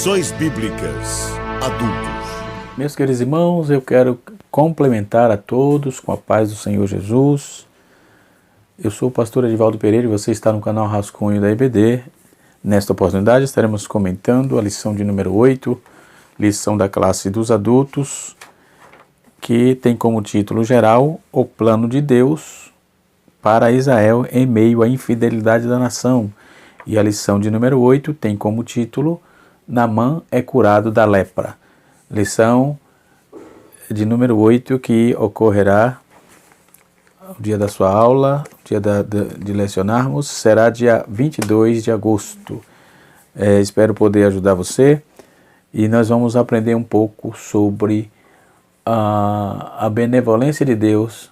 Lições Bíblicas Adultos. Meus queridos irmãos, eu quero complementar a todos com a paz do Senhor Jesus. Eu sou o pastor Edivaldo Pereira e você está no canal Rascunho da EBD. Nesta oportunidade estaremos comentando a lição de número 8, lição da classe dos adultos, que tem como título geral o plano de Deus para Israel em meio à infidelidade da nação. E a lição de número 8 tem como título Naamã é curado da lepra. Lição de número 8 que ocorrerá o dia da sua aula, o dia de lecionarmos, será dia 22 de agosto. Espero poder ajudar você e nós vamos aprender um pouco sobre a benevolência de Deus,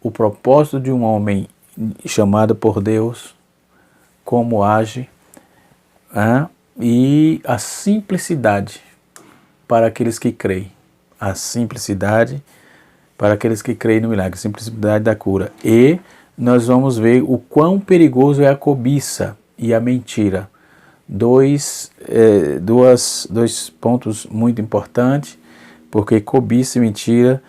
o propósito de um homem chamado por Deus, como age, e a simplicidade para aqueles que creem. A simplicidade para aqueles que creem no milagre, a simplicidade da cura. E nós vamos ver o quão perigoso é a cobiça e a mentira. Dois pontos muito importantes, porque cobiça e mentira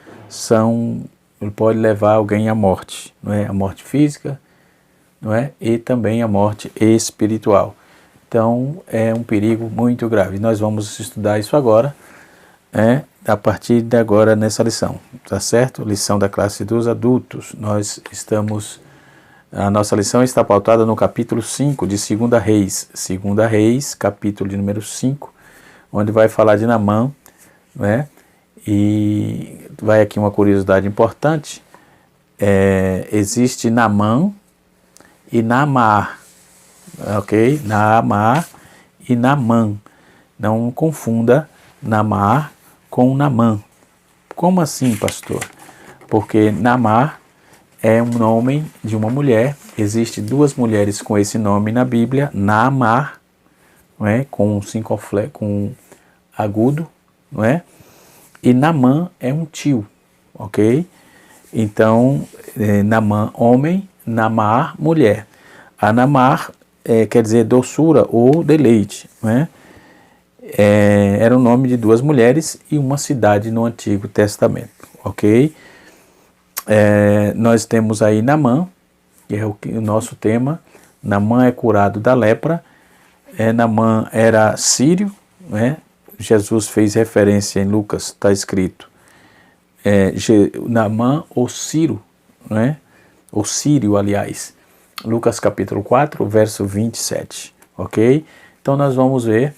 pode levar alguém à morte, não é? A morte física, não é? E também a morte espiritual. Então é um perigo muito grave. Nós vamos estudar isso agora, a partir de agora nessa lição, tá certo? Lição da classe dos adultos. A nossa lição está pautada no capítulo 5 de 2 Reis. 2 Reis, capítulo de número 5, onde vai falar de Naamã, né? E vai aqui uma curiosidade importante. Existe Naamã e Naamar, ok? Naamar e Naamã. Não confunda Naamar com Naamã. Como assim, pastor? Porque Naamar é um nome de uma mulher. Existem duas mulheres com esse nome na Bíblia. Naamar, não é? Com agudo, não é? E Naamã é um tio, ok? Então, Naamã, homem, Naamar, mulher. A Naamar quer dizer doçura ou deleite, não é? Era o nome de duas mulheres e uma cidade no Antigo Testamento, ok? Nós temos aí Naamã, que é o nosso tema. Naamã é curado da lepra. Naamã era sírio, né? Jesus fez referência em Lucas, está escrito Naamã ou Ciro, né? Ou Sírio, aliás. Lucas capítulo 4, verso 27, ok? Então nós vamos ver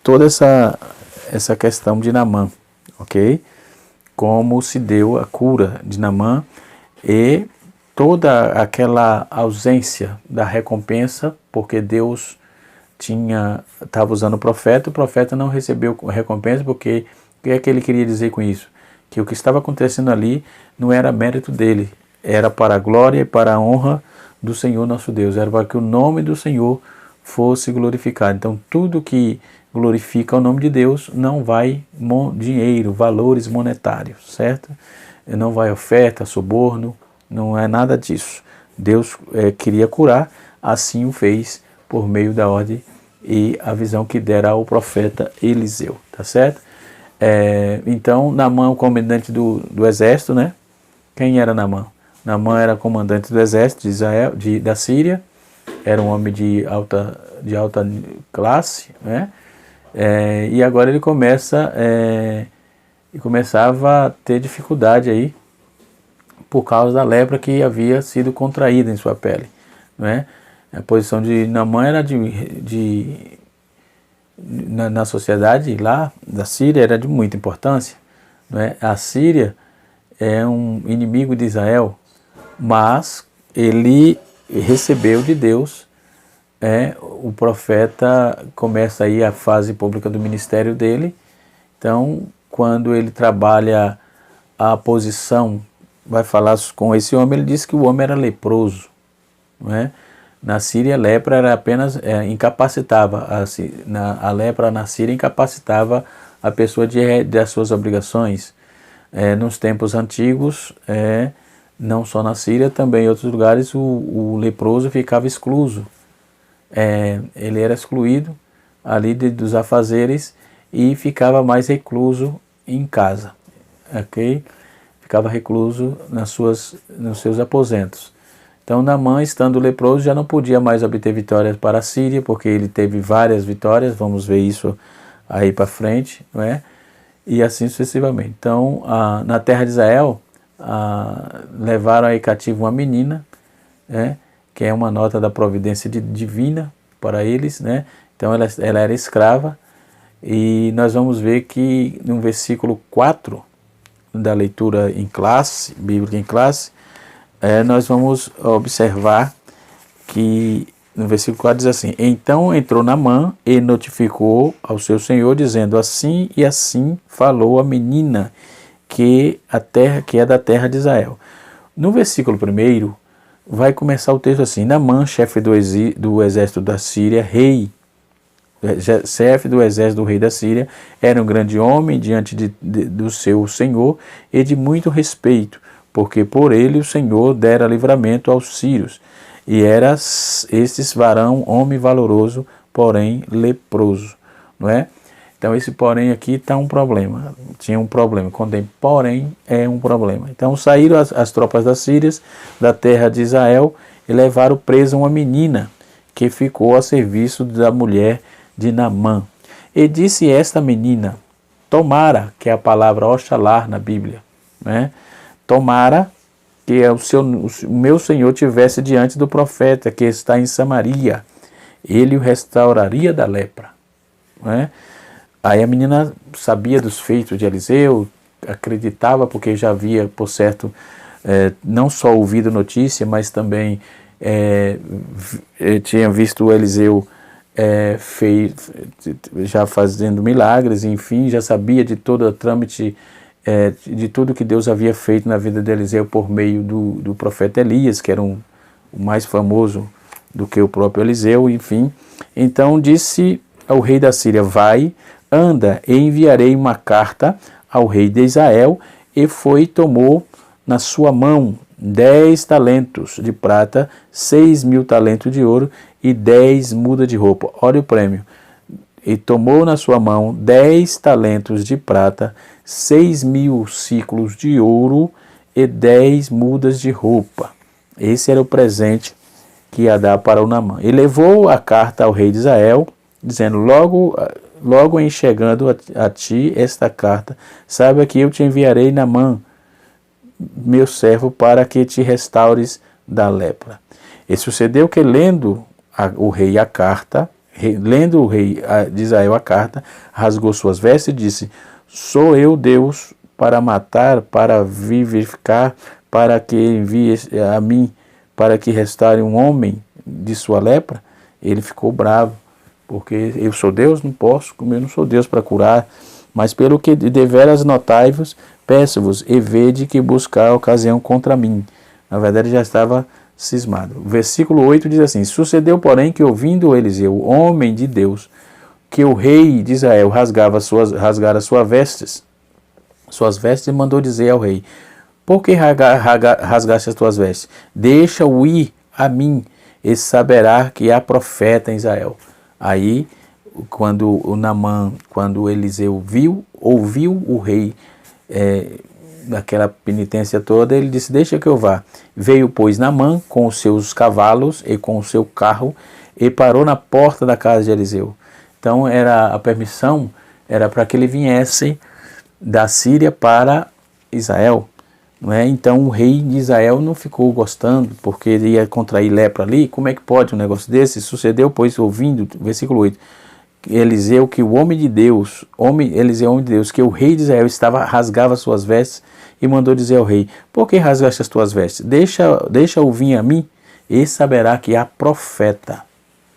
toda essa questão de Naamã, ok? Como se deu a cura de Naamã e toda aquela ausência da recompensa, porque Deus estava usando o profeta não recebeu recompensa, porque o que é que ele queria dizer com isso? Que o que estava acontecendo ali não era mérito dele, era para a glória e para a honra do Senhor nosso Deus, era para que o nome do Senhor fosse glorificado. Então tudo que glorifica o nome de Deus não vai dinheiro, valores monetários, certo? Não vai oferta, suborno, não é nada disso. Deus queria curar, assim o fez por meio da ordem e a visão que dera ao profeta Eliseu, tá certo? Então Naamã, o comandante do exército, né? Quem era Naamã? Naamã era comandante do exército de Israel, da Síria, era um homem de alta classe, né? E agora ele começava a ter dificuldade aí por causa da lepra que havia sido contraída em sua pele, né? A posição de Naamã era na sociedade lá da Síria era de muita importância, né? A Síria é um inimigo de Israel, mas ele recebeu de Deus. O profeta começa aí a fase pública do ministério dele. Então, quando ele trabalha a posição, vai falar com esse homem, ele diz que o homem era leproso, não é? Na Síria, a lepra era apenas incapacitava, a lepra na Síria incapacitava a pessoa das suas obrigações. Nos tempos antigos, não só na Síria, também em outros lugares, o leproso ficava excluso. Ele era excluído ali dos afazeres e ficava mais recluso em casa, ok? Ficava recluso nos seus aposentos. Então Naamã, estando leproso, já não podia mais obter vitórias para a Síria, porque ele teve várias vitórias, vamos ver isso aí para frente, não é? E assim sucessivamente. Então, na terra de Israel, levaram aí cativo uma menina, né, que é uma nota da providência divina para eles, né? Então ela era escrava, e nós vamos ver que no versículo 4 da leitura em classe, bíblica em classe, nós vamos observar que no versículo 4 diz assim: então entrou Naamã e notificou ao seu senhor, dizendo: assim e assim falou a menina que é da terra de Israel. No versículo 1 vai começar o texto assim: Naamã, chefe do exército da Síria, chefe do exército do rei da Síria, era um grande homem diante do seu senhor e de muito respeito, porque por ele o Senhor dera livramento aos sírios. E era estes varão, homem valoroso, porém leproso. Não é? Então esse porém aqui está um problema. Tinha um problema. Quando tem porém, é um problema. Então saíram as tropas das Sírias, da terra de Israel, e levaram presa uma menina que ficou a serviço da mulher de Naamã. E disse esta menina: tomara, que é a palavra oxalar na Bíblia, né? Tomara que o meu Senhor tivesse diante do profeta que está em Samaria, ele o restauraria da lepra, né? Aí a menina sabia dos feitos de Eliseu, acreditava, porque já havia, por certo, não só ouvido notícia, mas também tinha visto o Eliseu já fazendo milagres, enfim, já sabia de todo o trâmite, de tudo que Deus havia feito na vida de Eliseu por meio do profeta Elias, que era o mais famoso do que o próprio Eliseu, enfim. Então disse ao rei da Síria: vai, anda, e enviarei uma carta ao rei de Israel. E foi e tomou na sua mão 10 talentos de prata, 6.000 talentos de ouro e 10 mudas de roupa. Olha o prêmio. E tomou na sua mão 10 talentos de prata, 6.000 ciclos de ouro e 10 mudas de roupa. Esse era o presente que ia dar para o Naamã. E levou a carta ao rei de Israel, dizendo: logo em chegando a ti esta carta, saiba que eu te enviarei Naamã, meu servo, para que te restaures da lepra. E sucedeu que, lendo o rei de Israel a carta, rasgou suas vestes e disse: sou eu Deus para matar, para vivificar, para que envie a mim, para que restaure um homem de sua lepra? Ele ficou bravo, porque eu sou Deus, não posso, como eu não sou Deus para curar, mas pelo que deveras notai-vos, peço-vos, e vede que buscar ocasião contra mim. Na verdade, já estava cismado. O versículo 8 diz assim: sucedeu, porém, que ouvindo Eliseu, homem de Deus, que o rei de Israel rasgara suas vestes, e mandou dizer ao rei: por que rasgaste as tuas vestes? Deixa-o ir a mim, e saberá que há profeta em Israel. Aí, quando Eliseu ouviu o rei daquela penitência toda, ele disse: deixa que eu vá. Veio, pois, Naamã com os seus cavalos e com o seu carro, e parou na porta da casa de Eliseu. Então a permissão era para que ele viesse da Síria para Israel, não é? Então o rei de Israel não ficou gostando, porque ele ia contrair lepra ali. Como é que pode um negócio desse? Sucedeu, pois, ouvindo, versículo 8, Eliseu, que o homem de Deus, que o rei de Israel rasgava suas vestes, e mandou dizer ao rei: por que rasgaste as tuas vestes? Deixa-o vir a mim, e saberá que há profeta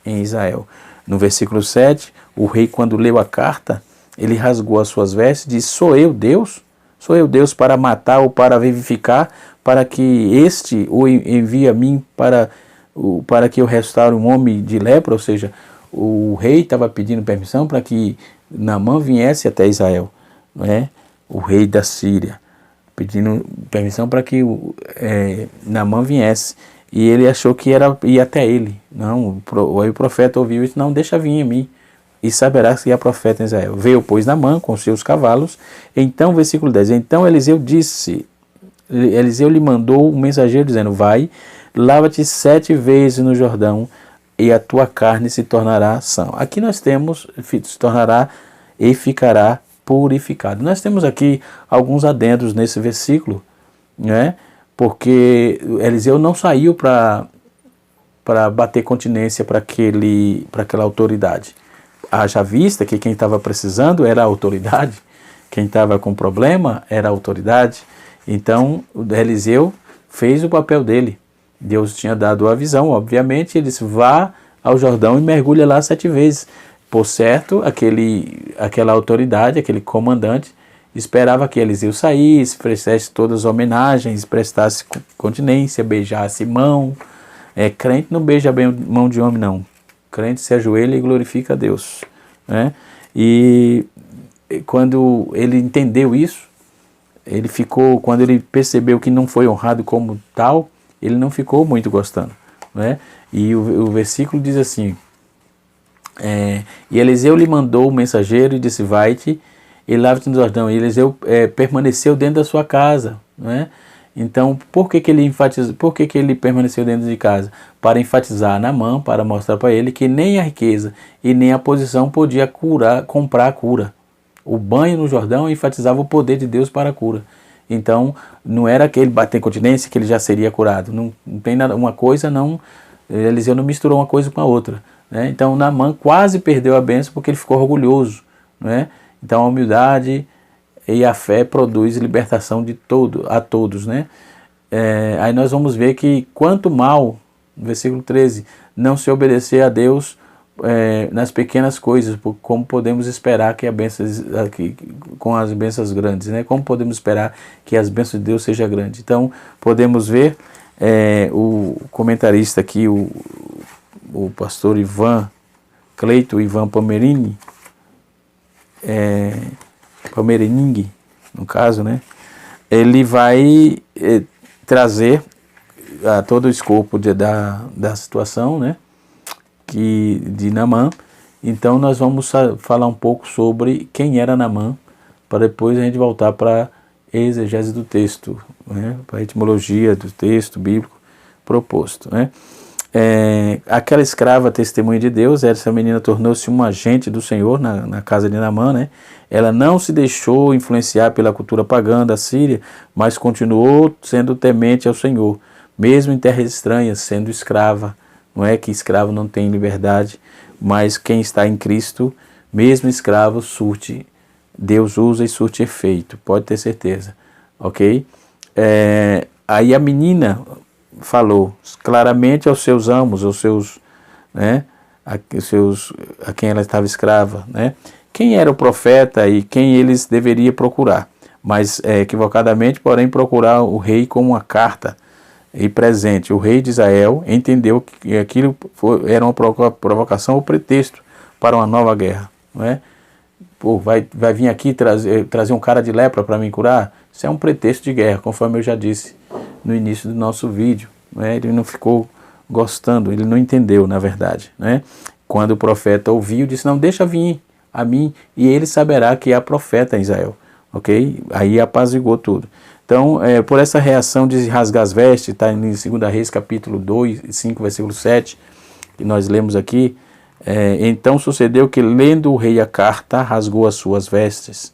em Israel. No versículo 7, o rei, quando leu a carta, ele rasgou as suas vestes e disse: sou eu Deus? Sou eu Deus para matar ou para vivificar, para que este o envie a mim para que eu restaure um homem de lepra? Ou seja, o rei estava pedindo permissão para que Naamã viesse até Israel, não é? O rei da Síria pedindo permissão para que Naamã viesse, e ele achou que ia até ele. Não, aí o profeta ouviu isso: não, deixa vir a mim, e saberá que há profeta em Israel. Veio, pois, Naamã com seus cavalos. Então, versículo 10, então Eliseu lhe mandou um mensageiro dizendo, vai, lava-te 7 vezes no Jordão, e a tua carne se tornará sã. Aqui nós temos, se tornará e ficará purificado. Nós temos aqui alguns adendos nesse versículo, né? Porque Eliseu não saiu para bater continência para aquela autoridade. Haja vista que quem estava precisando era a autoridade, quem estava com problema era a autoridade. Então, Eliseu fez o papel dele. Deus tinha dado a visão, obviamente, ele disse, vá ao Jordão e mergulha lá 7 vezes. Por certo, aquela autoridade, aquele comandante, esperava que Eliseu saísse, prestasse todas as homenagens, prestasse continência, beijasse mão. Crente não beija bem mão de homem, não. Crente se ajoelha e glorifica a Deus, né? E quando ele entendeu isso, quando ele percebeu que não foi honrado como tal, ele não ficou muito gostando, né? E o versículo diz assim, e Eliseu lhe mandou o mensageiro e disse, vai-te e lava-te no Jordão. E Eliseu permaneceu dentro da sua casa, né? Então, por que ele permaneceu dentro de casa? Para enfatizar Naamã, para mostrar para ele que nem a riqueza e nem a posição podia comprar a cura. O banho no Jordão enfatizava o poder de Deus para a cura. Então, não era que ele bater continência que ele já seria curado. Não tem nada, Eliseu não misturou uma coisa com a outra, né? Então, Naamã quase perdeu a bênção porque ele ficou orgulhoso, né? Então, a humildade e a fé produz libertação a todos, né? Aí nós vamos ver que quanto mal, no versículo 13, não se obedecer a Deus nas pequenas coisas, como podemos esperar que com as bênçãos grandes, né? Como podemos esperar que as bênçãos de Deus sejam grandes? Então, podemos ver o comentarista aqui, o pastor Cleito Ivan Pomerening, no caso, né? Ele vai trazer a todo o escopo da situação, né? De Naamã. Então nós vamos falar um pouco sobre quem era Naamã, para depois a gente voltar para a exegese do texto, né? Para a etimologia do texto bíblico proposto, né? Aquela escrava testemunha de Deus, essa menina tornou-se um agente do Senhor na casa de Naamã, né? Ela não se deixou influenciar pela cultura pagã da Síria, mas continuou sendo temente ao Senhor, mesmo em terras estranhas, sendo escrava. Não é que escravo não tem liberdade, mas quem está em Cristo, mesmo escravo, Deus usa e surte efeito, pode ter certeza, ok? Aí a menina falou claramente aos seus amos, né, a quem ela estava escrava, né, quem era o profeta e quem eles deveriam procurar, mas equivocadamente, porém, procurar o rei com uma carta e presente. O rei de Israel entendeu que aquilo era uma provocação ou pretexto para uma nova guerra, não é? Pô, vai vir aqui trazer um cara de lepra para me curar? Isso é um pretexto de guerra, conforme eu já disse no início do nosso vídeo, né? Ele não ficou gostando, ele não entendeu, na verdade, né? Quando o profeta ouviu, disse, não, deixa vir a mim, e ele saberá que há profeta em Israel, ok? Aí apaziguou tudo. Então, por essa reação de rasgar as vestes, está em 2 Reis, capítulo 2, 5, versículo 7, que nós lemos aqui, então sucedeu que, lendo o rei a carta, rasgou as suas vestes.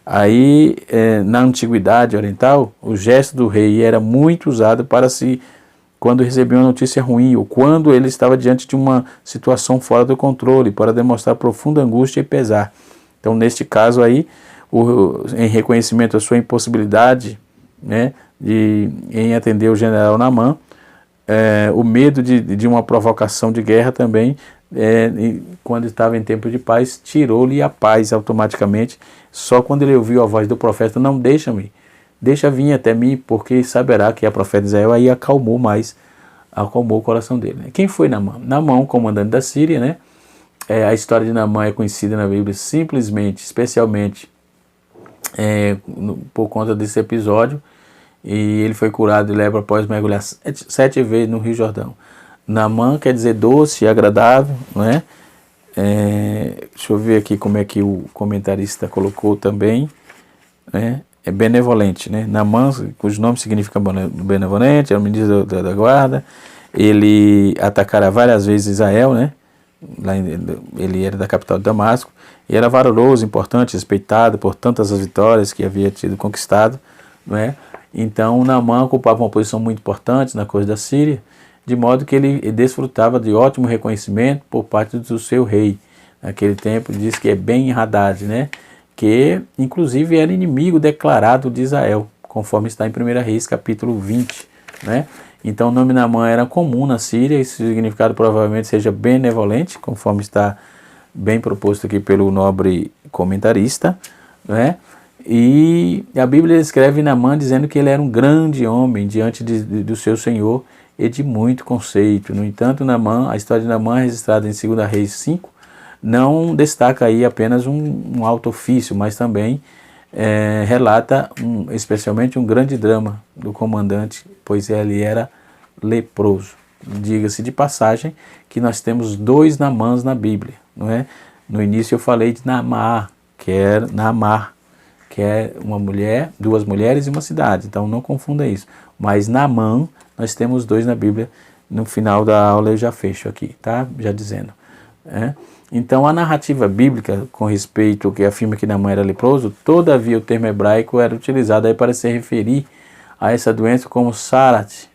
Aí, na antiguidade oriental, o gesto do rei era muito usado quando recebia uma notícia ruim, ou quando ele estava diante de uma situação fora do controle, para demonstrar profunda angústia e pesar. Então, neste caso aí, em reconhecimento da sua impossibilidade, né, em atender o general Naamã, o medo de uma provocação de guerra também, quando estava em tempo de paz, tirou-lhe a paz automaticamente. Só quando ele ouviu a voz do profeta, não, deixa vir até mim, porque saberá que é profeta de Israel. Aí acalmou o coração dele, né? Quem foi Naamã? Naamã, comandante da Síria, né? A história de Naamã é conhecida na Bíblia especialmente por conta desse episódio, e ele foi curado de lepra após mergulhar 7 vezes no Rio Jordão. Naamã quer dizer doce e agradável, não é? Deixa eu ver aqui como é que o comentarista colocou também, né? É benevolente, né? Naamã, cujo nome significa benevolente, é o ministro da guarda. Ele atacara várias vezes Israel, né? Ele era da capital de Damasco e era valoroso, importante, respeitado por tantas as vitórias que havia tido conquistado, não é? Então Naamã ocupava uma posição muito importante na corte da Síria, de modo que ele desfrutava de ótimo reconhecimento por parte do seu rei. Naquele tempo diz que é Ben-Hadad, né? Que inclusive era inimigo declarado de Israel, conforme está em 1 Reis capítulo 20, né? Então o nome Naamã era comum na Síria, esse significado provavelmente seja benevolente, conforme está bem proposto aqui pelo nobre comentarista, né? E a Bíblia escreve Naamã dizendo que ele era um grande homem diante do seu Senhor e de muito conceito. No entanto, Naamã, a história de Naamã, registrada em 2 Reis 5, não destaca aí apenas um alto ofício, mas também relata especialmente um grande drama do comandante, pois ele era leproso. Diga-se de passagem que nós temos 2 Naamãs na Bíblia, não é? No início eu falei de Naamá, que é uma mulher, 2 mulheres e uma cidade, então não confunda isso. Mas Naamã, nós temos 2 na Bíblia. No final da aula eu já fecho aqui, tá? Já dizendo. Então a narrativa bíblica com respeito ao que afirma que Naamã era leproso, todavia o termo hebraico era utilizado aí para se referir a essa doença como sarat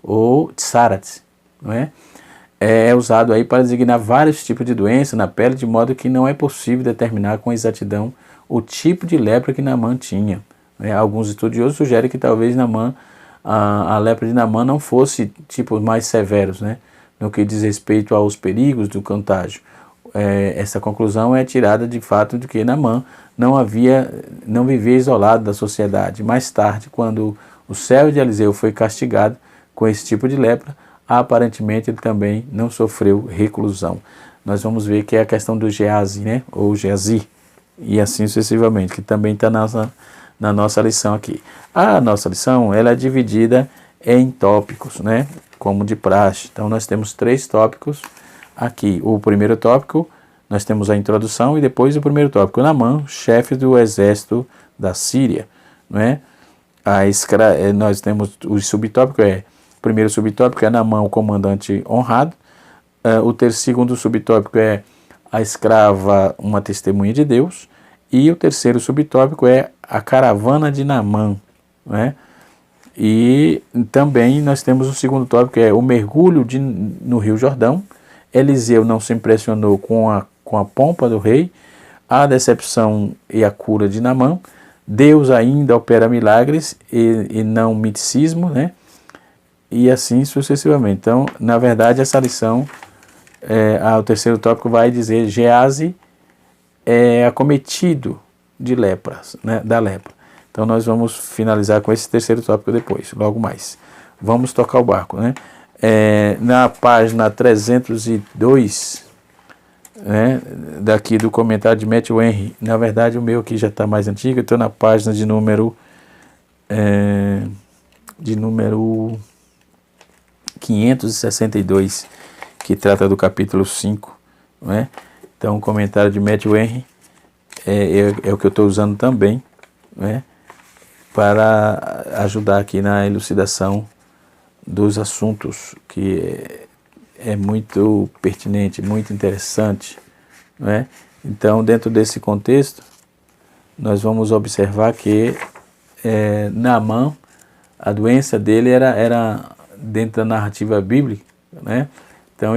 ou tsarat, não é? É usado aí para designar vários tipos de doença na pele, de modo que não é possível determinar com exatidão o tipo de lepra que Naamã tinha. Alguns estudiosos sugerem que talvez a lepra de Naamã não fosse tipos mais severos, né, no que diz respeito aos perigos do contágio. Essa conclusão é tirada de fato de que Naamã não vivia isolado da sociedade. Mais tarde, quando o servo de Eliseu foi castigado com esse tipo de lepra, aparentemente ele também não sofreu reclusão. Nós vamos ver que é a questão do Geazi, né, ou Geazi, e assim sucessivamente, que também está na nossa lição aqui. A nossa lição ela é dividida em tópicos, né, como de praxe. Então nós temos 3 tópicos aqui. O primeiro tópico, nós temos a introdução e depois o primeiro tópico, Naamã, chefe do exército da Síria, não é? Nós temos o subtópico, o primeiro subtópico é Naamã, o comandante honrado. O segundo subtópico é a escrava, uma testemunha de Deus. E o terceiro subtópico é a caravana de Naamã, não é? E também nós temos o segundo tópico, que é o mergulho no Rio Jordão. Eliseu não se impressionou com a pompa do rei, a decepção e a cura de Naamã. Deus ainda opera milagres e não miticismo, né? E assim sucessivamente. Então, na verdade, essa lição, o terceiro tópico vai dizer Geazi é acometido de lepras, né, da lepra. Então nós vamos finalizar com esse terceiro tópico depois, logo mais. Vamos tocar o barco, né? Na página 302, né, daqui do comentário de Matthew Henry, na verdade o meu aqui já está mais antigo, eu estou na página de número 562, que trata do capítulo 5, não é? Então o comentário de Matthew Henry é o que eu estou usando também, né, para ajudar aqui na elucidação dos assuntos, que é muito pertinente, muito interessante, não é? Então, dentro desse contexto, nós vamos observar que Naamã, a doença dele era dentro da narrativa bíblica, né? Então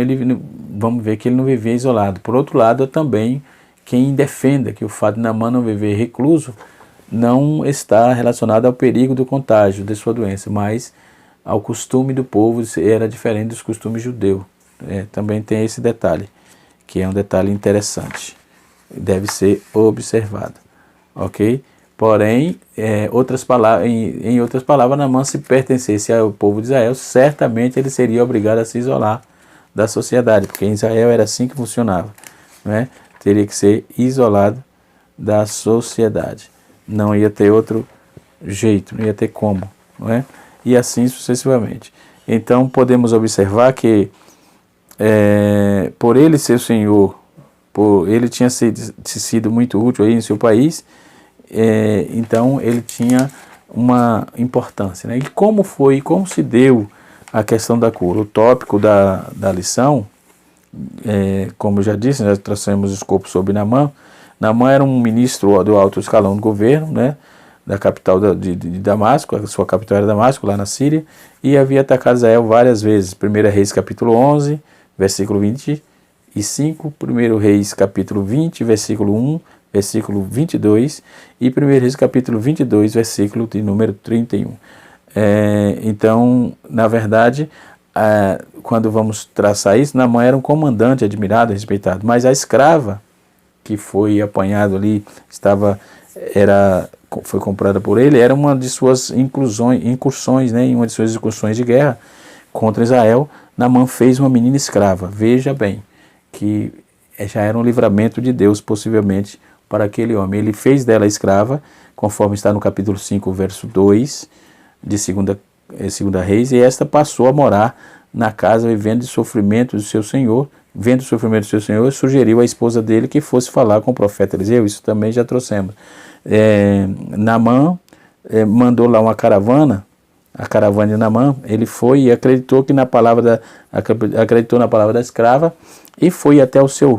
vamos ver que ele não vivia isolado. Por outro lado, também quem defenda que o fato de Naamã não viver recluso não está relacionado ao perigo do contágio de sua doença, mas ao costume do povo, era diferente dos costumes judeus. Também tem esse detalhe, que é um detalhe interessante, deve ser observado, ok? Porém, em outras palavras, Naamã, se pertencesse ao povo de Israel, certamente ele seria obrigado a se isolar da sociedade, porque em Israel era assim que funcionava, não é? Teria que ser isolado da sociedade, não ia ter outro jeito, não ia ter como, não é? E assim sucessivamente. Então podemos observar que por ele ser o Senhor ele tinha sido muito útil aí em seu país, então ele tinha uma importância, né? E como se deu a questão da cura? O tópico da lição, como eu já disse, nós trouxemos o escopo sobre Naamã. Naamã era um ministro do alto escalão do governo, né, da capital de Damasco, a sua capital era Damasco, lá na Síria, e havia atacado Israel várias vezes. 1 Reis capítulo 11, versículo 25, 1 Reis capítulo 20, versículo 1, versículo 22, e 1 Reis capítulo 22, versículo de número 31. Então, na verdade, quando vamos traçar isso, Naamã era um comandante admirado, respeitado, mas a escrava que foi apanhado ali, foi comprada por ele, era uma de suas incursões, né, uma de suas incursões de guerra contra Israel. Naamã fez uma menina escrava. Veja bem, que já era um livramento de Deus, possivelmente, para aquele homem. Ele fez dela escrava, conforme está no capítulo 5, verso 2, de 2 Reis, e esta passou a morar na casa, vivendo de sofrimento do seu senhor. Vendo o sofrimento do seu senhor, sugeriu à esposa dele que fosse falar com o profeta Eliseu. Isso também já trouxemos. Naamã mandou lá uma caravana, a caravana de Naamã. Ele foi e acreditou na palavra da escrava, e foi até o seu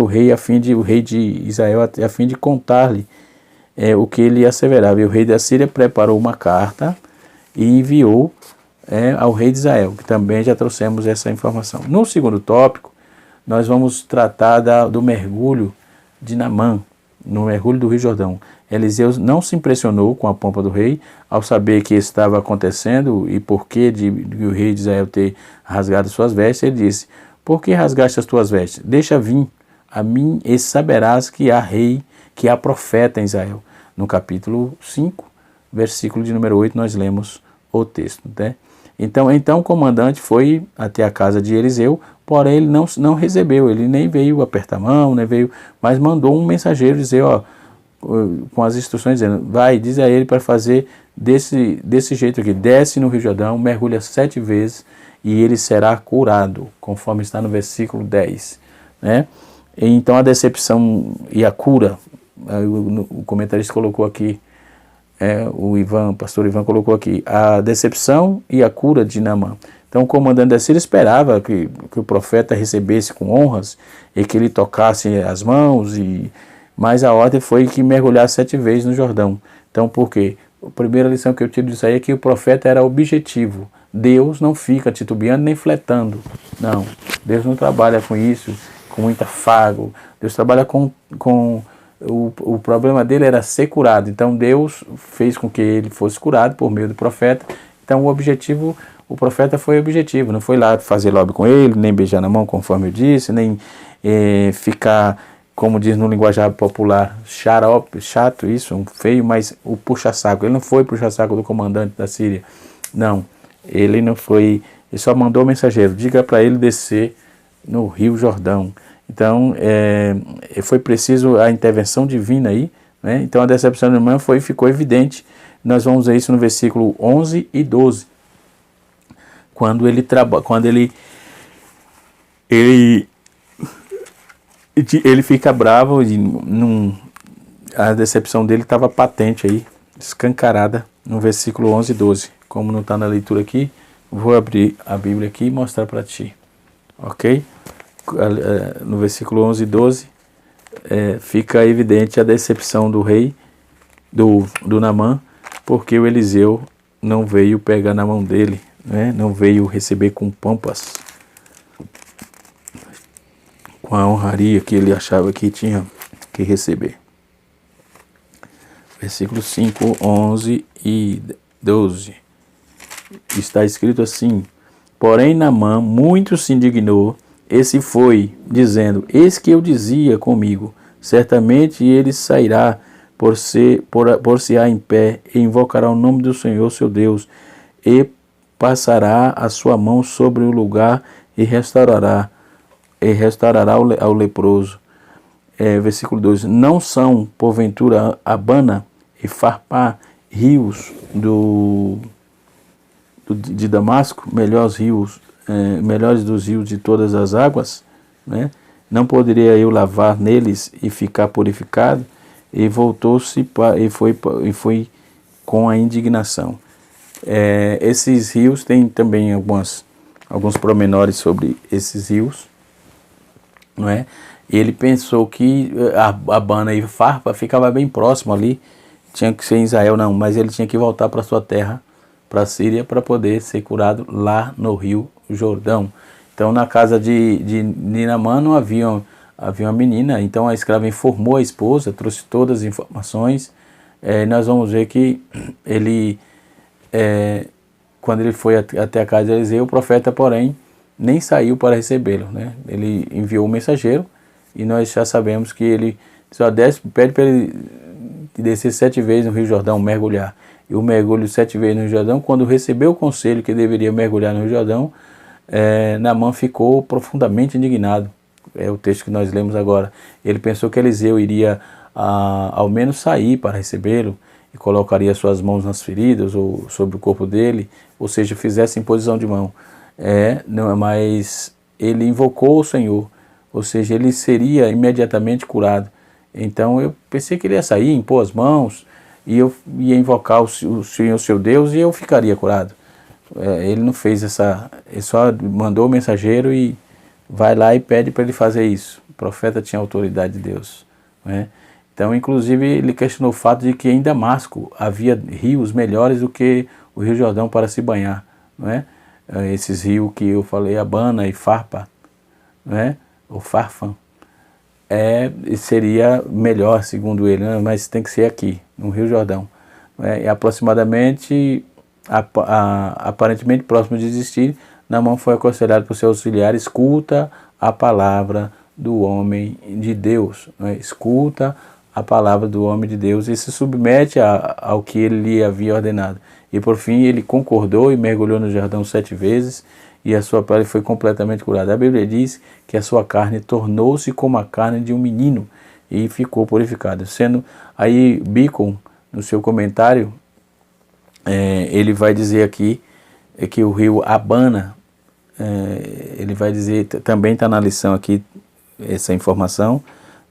rei, o rei de Israel, a fim de contar-lhe o que ele asseverava. E o rei da Síria preparou uma carta e enviou ao rei de Israel, que também já trouxemos essa informação. No segundo tópico, nós vamos tratar do mergulho de Naamã, no mergulho do Rio Jordão. Eliseu não se impressionou com a pompa do rei, ao saber que estava acontecendo e por que o rei de Israel ter rasgado suas vestes. Ele disse: por que rasgaste as tuas vestes? Deixa vir a mim e saberás que há rei, que há profeta em Israel. No capítulo 5, versículo de número 8, nós lemos o texto, né? Então o comandante foi até a casa de Eliseu, porém ele não recebeu, ele nem veio apertar a mão, nem veio, mas mandou um mensageiro dizer, com as instruções dizendo: vai, diz a ele para fazer desse jeito aqui, desce no Rio Jordão, mergulha 7 vezes e ele será curado, conforme está no versículo 10, né? Então a decepção e a cura, o comentarista colocou aqui, o pastor Ivan colocou aqui, a decepção e a cura de Naamã. Então o comandante da Síria esperava que o profeta recebesse com honras e que ele tocasse as mãos, mas a ordem foi que mergulhasse 7 vezes no Jordão. Então por quê? A primeira lição que eu tiro disso aí é que o profeta era objetivo. Deus não fica titubeando nem fletando. Não, Deus não trabalha com isso, com muito afago. Deus trabalha o problema dele era ser curado. Então Deus fez com que ele fosse curado por meio do profeta. Então o profeta foi objetivo, não foi lá fazer lobby com ele, nem beijar na mão, conforme eu disse, nem ficar, como diz no linguajar popular, chato, isso, feio, mas o puxa-saco. Ele não foi puxa-saco do comandante da Síria, não, ele não foi, ele só mandou o mensageiro: diga para ele descer no Rio Jordão. Então foi preciso a intervenção divina aí, né? Então a decepção do irmão ficou evidente. Nós vamos ver isso no versículo 11 e 12, quando ele fica bravo, a decepção dele estava patente aí, escancarada, no versículo 11 e 12. Como não está na leitura aqui, vou abrir a Bíblia aqui e mostrar para ti, ok? No versículo 11 e 12, fica evidente a decepção do rei, do Naamã, porque o Eliseu não veio pegar na mão dele, né? Não veio receber com pompas, com a honraria que ele achava que tinha que receber. Versículo 5, 11 e 12. Está escrito assim: porém Naamã muito se indignou e se foi, dizendo: eis que eu dizia comigo, certamente ele sairá por-se-á em pé, e invocará o nome do Senhor seu Deus, e passará a sua mão sobre o lugar, e restaurará ao leproso. Versículo 2: não são, porventura, Abana e Farpá, rios de Damasco, melhores dos rios de todas as águas, né? não poderia eu lavar neles e ficar purificado? E voltou-se e foi com a indignação. Esses rios têm também alguns pormenores sobre esses rios, não é? Ele pensou que Abana e Farpa ficava bem próximo ali, tinha que ser em Israel, não, mas ele tinha que voltar para sua terra, para a Síria, para poder ser curado lá no rio Jordão. Então, na casa de Naamã não havia uma menina, então a escrava informou a esposa, trouxe todas as informações. Nós vamos ver que ele, quando ele foi até a casa de Eliseu, o profeta, porém, nem saiu para recebê-lo, né? Ele enviou um mensageiro, e nós já sabemos que ele só pede para ele descer 7 vezes no Rio Jordão, mergulhar. E o mergulho 7 vezes no Rio Jordão, quando recebeu o conselho que deveria mergulhar no Rio Jordão, Naamã ficou profundamente indignado. É o texto que nós lemos agora. Ele pensou que Eliseu iria ao menos sair para recebê-lo e colocaria suas mãos nas feridas ou sobre o corpo dele, ou seja, fizesse imposição de mão. Não, mas ele invocou o Senhor, ou seja, ele seria imediatamente curado. Então eu pensei que ele ia sair, impor as mãos, e eu ia invocar o Senhor, seu Deus, e eu ficaria curado. Ele não fez ele só mandou o mensageiro e vai lá e pede para ele fazer isso. O profeta tinha autoridade de Deus, né? Então, inclusive, ele questionou o fato de que em Damasco havia rios melhores do que o Rio Jordão para se banhar, não é? Esses rios que eu falei, Abana e Farpa, não é? Ou Farfã, seria melhor, segundo ele, né? Mas tem que ser aqui, no Rio Jordão. E aproximadamente, aparentemente próximo de desistir, Naamã foi aconselhado por seu auxiliar: escuta a palavra do homem de Deus, né? Escuta a palavra do homem de Deus e se submete ao que ele lhe havia ordenado. E por fim ele concordou e mergulhou no Jordão 7 vezes, e a sua pele foi completamente curada. A Bíblia diz que a sua carne tornou-se como a carne de um menino e ficou purificada. Sendo aí Bicon, no seu comentário, ele vai dizer aqui que o rio Abana, ele vai dizer, também está na lição aqui essa informação,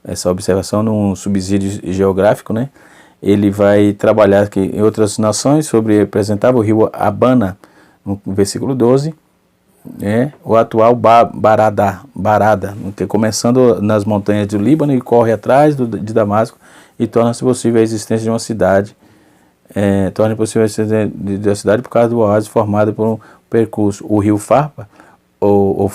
essa observação num subsídio geográfico, né? Ele vai trabalhar aqui em outras nações sobre apresentava o rio Abana, no versículo 12, o atual Barada, começando nas montanhas do Líbano, e corre atrás de Damasco, e torna-se possível a existência de uma cidade, por causa do oásis formado por um percurso. O rio Farpa, ou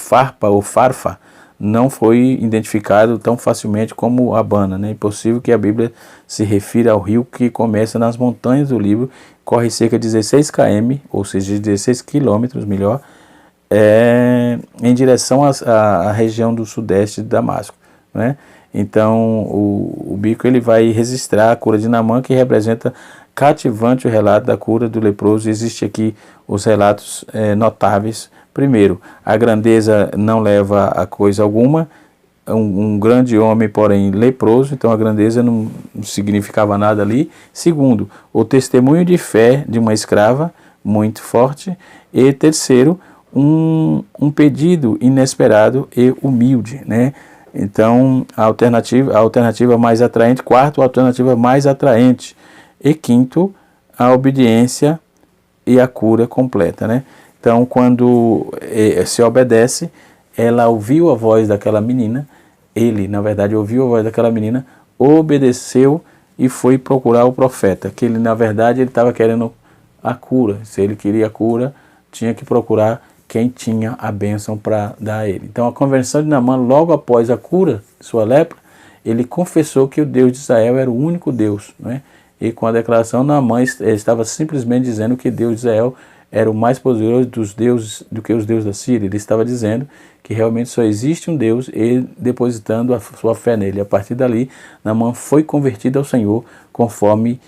Farfa, não foi identificado tão facilmente como Abana, né? É impossível que a Bíblia se refira ao rio que começa nas montanhas do Líbano, corre cerca de 16 km, ou seja, 16 quilômetros, melhor, em direção à região do sudeste de Damasco, né? Então o Bico ele vai registrar a cura de Naamã, que representa cativante o relato da cura do leproso. Existe aqui os relatos notáveis. Primeiro, a grandeza não leva a coisa alguma, um grande homem, porém leproso, então a grandeza não significava nada ali. Segundo, o testemunho de fé de uma escrava muito forte. E terceiro, um pedido inesperado e humilde, né? Então a alternativa mais atraente. Quarto, a alternativa mais atraente. E quinto, a obediência e a cura completa, né? Então, quando se obedece, ela ouviu a voz daquela menina, ele, na verdade, ouviu a voz daquela menina, obedeceu e foi procurar o profeta, que ele, na verdade, ele estava querendo a cura. Se ele queria a cura, tinha que procurar quem tinha a bênção para dar a ele. Então, a conversão de Naamã, logo após a cura de sua lepra, ele confessou que o Deus de Israel era o único Deus, né? E com a declaração, Naamã estava simplesmente dizendo que Deus de Israel era o mais poderoso dos deuses do que os deuses da Síria. Ele estava dizendo que realmente só existe um Deus, e depositando a sua fé nele. A partir dali, Naamã foi convertido ao Senhor, conforme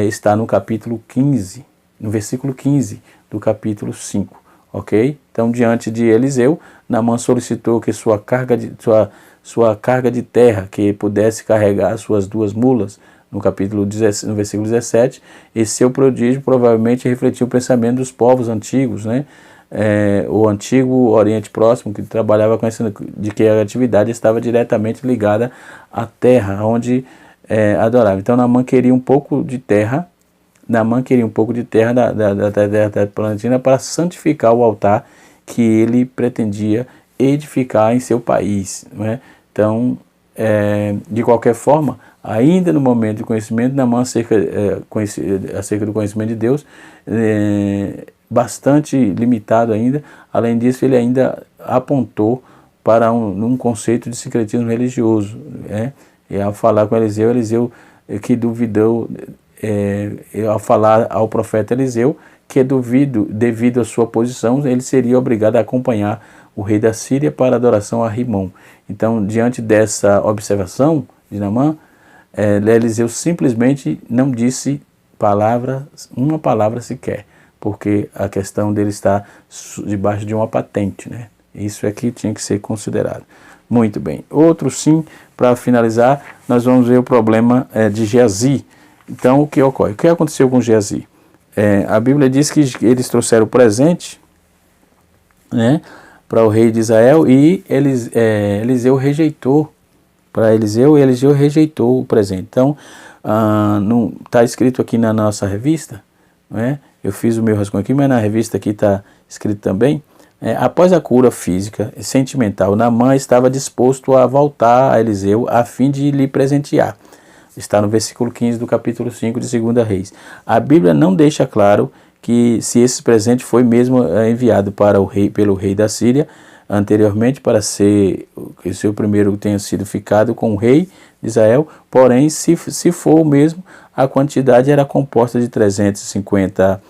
está no capítulo 15, no versículo 15 do capítulo 5. Ok? Então, diante de Eliseu, Naamã solicitou que sua carga de terra, que pudesse carregar suas 2 mulas, no versículo 17, esse seu prodígio provavelmente refletiu o pensamento dos povos antigos, né? o antigo Oriente Próximo, que trabalhava com essa, de que a atividade estava diretamente ligada à terra, onde adorava. Então Naamã queria um pouco de terra, da Palestina para santificar o altar que ele pretendia edificar em seu país, não é? Então, de qualquer forma, ainda no momento de conhecimento, Naamã acerca do conhecimento de Deus, bastante limitado ainda. Além disso, ele ainda apontou para um conceito de sincretismo religioso, e ao falar com Eliseu que duvidou, ao falar ao profeta Eliseu que devido à sua posição, ele seria obrigado a acompanhar o rei da Síria para adoração a Rimon. Então, diante dessa observação de Naamã, Eliseu simplesmente não disse uma palavra sequer, porque a questão dele está debaixo de uma patente, né? Isso é que tinha que ser considerado. Muito bem. Outro sim, para finalizar, nós vamos ver o problema de Geazi. Então, o que ocorre? O que aconteceu com Geazi? A Bíblia diz que eles trouxeram o presente, né, para o rei de Israel, e Eliseu rejeitou para Eliseu, e Eliseu rejeitou o presente. Então, está escrito aqui na nossa revista, né? Eu fiz o meu rascunho aqui, mas na revista aqui está escrito também. Após a cura física e sentimental, Naamã estava disposto a voltar a Eliseu a fim de lhe presentear. Está no versículo 15 do capítulo 5 de 2 Reis. A Bíblia não deixa claro que se esse presente foi mesmo enviado pelo rei da Síria anteriormente, para que o seu primeiro tenha sido ficado com o rei de Israel. Porém, se for o mesmo, a quantidade era composta de 350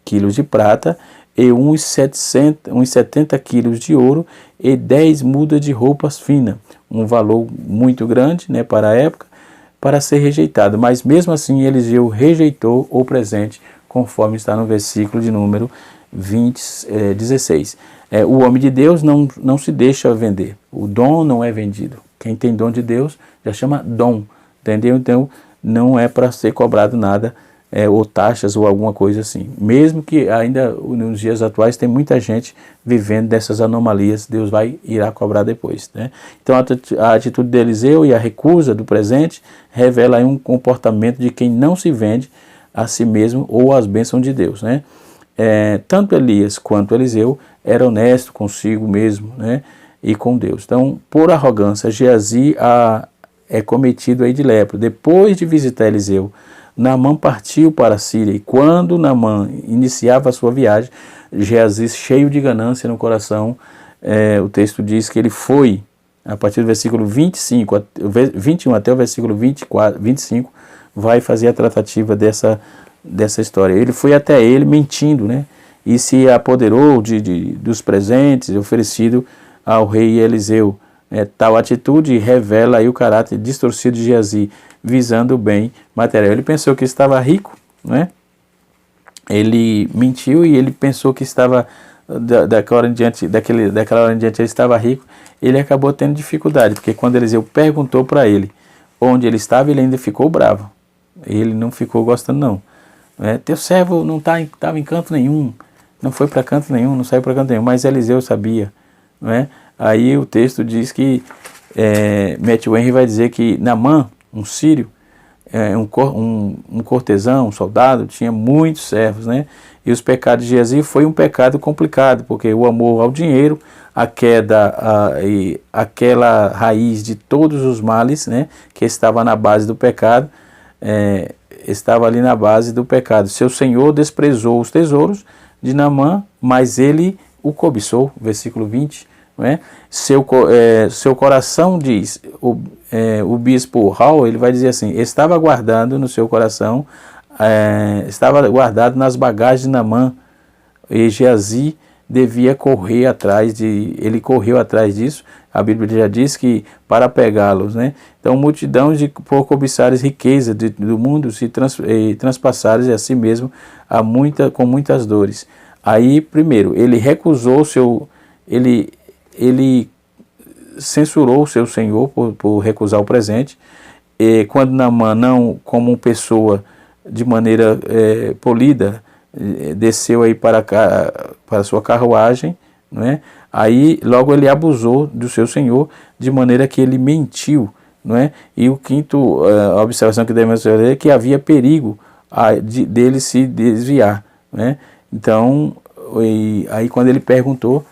quilos de prata e uns 70 quilos de ouro e 10 mudas de roupas finas, um valor muito grande, né, para a época, para ser rejeitado. Mas mesmo assim Eliseu rejeitou o presente, conforme está no versículo de número 16. O homem de Deus não se deixa vender. O dom não é vendido. Quem tem dom de Deus já chama dom, entendeu? Então não é para ser cobrado nada, ou taxas ou alguma coisa assim. Mesmo que ainda nos dias atuais tem muita gente vivendo dessas anomalias, Deus irá cobrar depois, né? Então a atitude de Eliseu e a recusa do presente revela aí um comportamento de quem não se vende a si mesmo ou às bênçãos de Deus, né? Tanto Elias quanto Eliseu era honesto consigo mesmo, né, e com Deus. Então, por arrogância, Geazi é cometido aí de lepra. Depois de visitar Eliseu, Naamã partiu para a Síria, e quando Naamã iniciava a sua viagem, Geazi, cheio de ganância no coração, o texto diz que ele foi, a partir do versículo 21 até o versículo 25, vai fazer a tratativa dessa história. Ele foi até ele mentindo, né, e se apoderou dos presentes oferecidos ao rei Eliseu. Tal atitude revela aí o caráter distorcido de Geazi, visando o bem material. Ele pensou que estava rico, né? Ele mentiu e ele pensou que estava, daquela hora em diante ele estava rico. Ele acabou tendo dificuldade, porque quando Eliseu perguntou para ele onde ele estava, ele ainda ficou bravo. Ele não ficou gostando não. Teu servo não estava em canto nenhum, não foi para canto nenhum, não saiu para canto nenhum, mas Eliseu sabia, não é? Aí o texto diz que Matthew Henry vai dizer que Naamã, um sírio, um cortesão, um soldado, tinha muitos servos, né? E os pecados de Geazi foi um pecado complicado, porque o amor ao dinheiro, a queda e aquela raiz de todos os males, né, que estava na base do pecado, estava ali na base do pecado. Seu senhor desprezou os tesouros de Naamã, mas ele o cobiçou, versículo 20, não é? Seu coração, diz o bispo Hall, ele vai dizer assim, estava guardado no seu coração, estava guardado nas bagagens de Naamã, e Geazi devia correr atrás ele correu atrás disso. A Bíblia já diz que para pegá-los, né? Então multidão por cobiçares riqueza do mundo se transpassares a si mesmo com muitas dores. Aí primeiro ele recusou ele censurou o seu senhor por recusar o presente, e quando Naamã não, como pessoa de maneira polida, desceu aí para a sua carruagem, não é? Aí logo ele abusou do seu senhor, de maneira que ele mentiu, não é? E o quinto, a observação que devemos fazer é que havia perigo dele se desviar, né? Então, aí quando ele perguntou,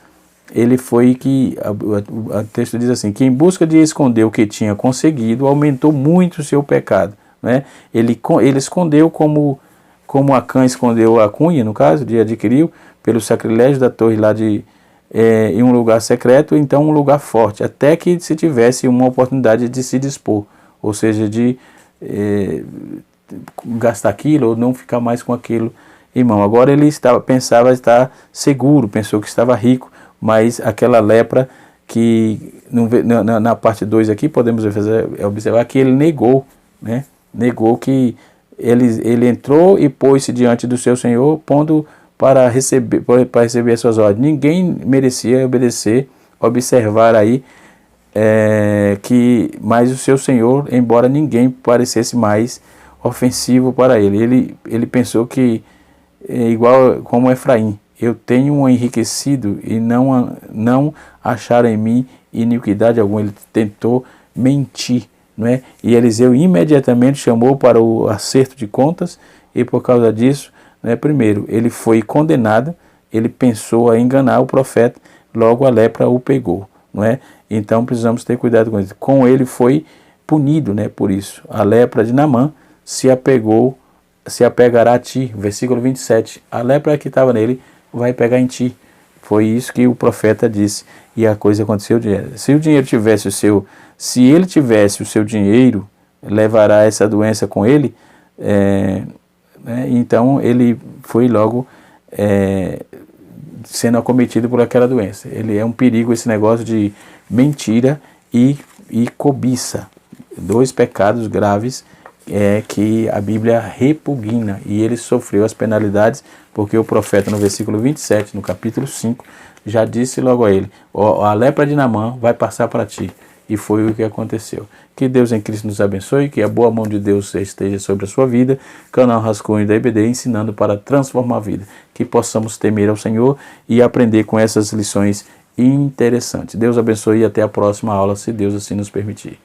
ele foi que, o texto diz assim, que em busca de esconder o que tinha conseguido, aumentou muito o seu pecado, né? Ele escondeu como Acã escondeu a cunha, no caso, de adquiriu, pelo sacrilégio da torre lá em um lugar secreto, então um lugar forte, até que se tivesse uma oportunidade de se dispor, ou seja, de gastar aquilo ou não ficar mais com aquilo em mão. Agora ele pensava estar seguro, pensou que estava rico, mas aquela lepra que na parte 2 aqui podemos observar que ele negou, né? Negou que ele entrou e pôs-se diante do seu senhor, pondo para receber as suas ordens. Ninguém merecia obedecer, observar aí mais o seu senhor, embora ninguém parecesse mais ofensivo para ele. Ele pensou que, igual como Efraim, eu tenho enriquecido e não acharam em mim iniquidade alguma. Ele tentou mentir, não é? E Eliseu imediatamente chamou para o acerto de contas, e por causa disso, né, primeiro, ele foi condenado, ele pensou em enganar o profeta, logo a lepra o pegou, não é? Então precisamos ter cuidado com isso. Com ele foi punido, né, por isso. A lepra de Naamã se apegará a ti, versículo 27. A lepra que estava nele vai pegar em ti. Foi isso que o profeta disse. E a coisa aconteceu. Se ele tivesse o seu dinheiro, levará essa doença com ele. Então ele foi logo sendo acometido por aquela doença. Ele é um perigo, esse negócio de mentira e cobiça. 2 pecados graves que a Bíblia repugna, e ele sofreu as penalidades, porque o profeta no versículo 27, no capítulo 5, já disse logo a ele, a lepra de Naamã vai passar para ti, e foi o que aconteceu. Que Deus em Cristo nos abençoe, que a boa mão de Deus esteja sobre a sua vida. Canal Rascunho da IBD, ensinando para transformar a vida, que possamos temer ao Senhor e aprender com essas lições interessantes. Deus abençoe e até a próxima aula, se Deus assim nos permitir.